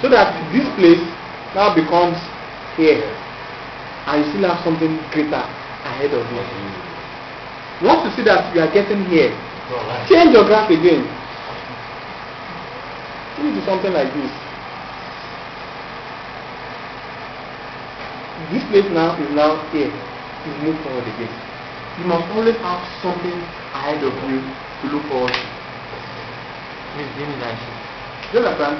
So that this place now becomes here, and you still have something greater ahead of you. Once you see that you are getting here, change your graph again. Change to something like this. This place now is here. You move forward again. You must always have something ahead of you to look forward to. Do you understand?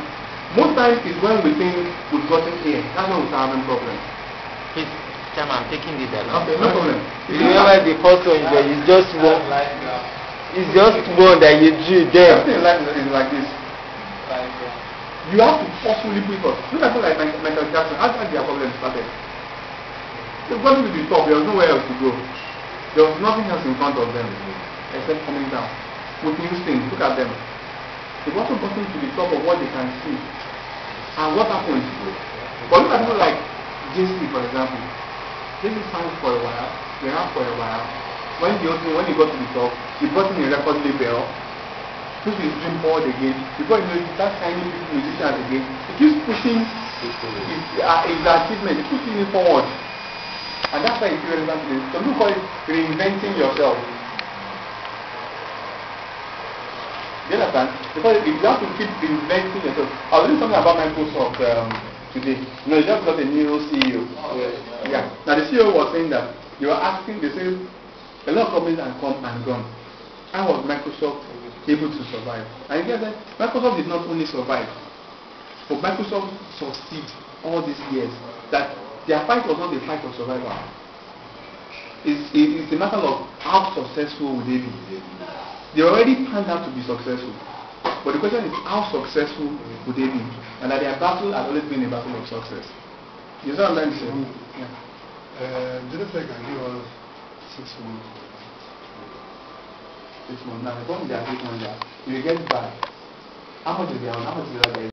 Most times it's when we think we've gotten here. That's when we start having problems. Please, Chairman, I'm taking this along. Okay, no problem. You remember the first one is just one. It's just one that you drew there. Everything in life is like this. You have to forcefully put it. Look at something like Michael Jackson. How did their problem started? They've gotten to the top. There was nowhere else to go. There was nothing else in front of them except coming down. With new things. Look at them. They've also gotten to the top of what they can see. And what happens? But look at people like JC, for example. JC sang for a while. They ran for a while. When he got to the top, he brought in a record label. Took his dream forward again. Before you know it, he starts signing people, musicians again. He keeps pushing his achievement. He keeps pushing it forward. And that's why it's relevant today. Some people call it reinventing yourself. Do you understand? Because you have to keep reinventing yourself. I was doing something about Microsoft today. You know, they just got a new CEO. Yeah. Now the CEO was saying that they were asking, they say a lot of companies have come and gone. How was Microsoft able to survive? And you get that Microsoft did not only survive, but Microsoft succeed all these years. That their fight was not a fight of survival. It's a matter of how successful would they be. They already planned out to be successful. But the question is how successful would they be? And that their battle has always been a battle of success. You know what I'm saying? Yeah. Genesis can give us 6 months. 6 months. Now, the problem they are 6 months, you will get back. How much is the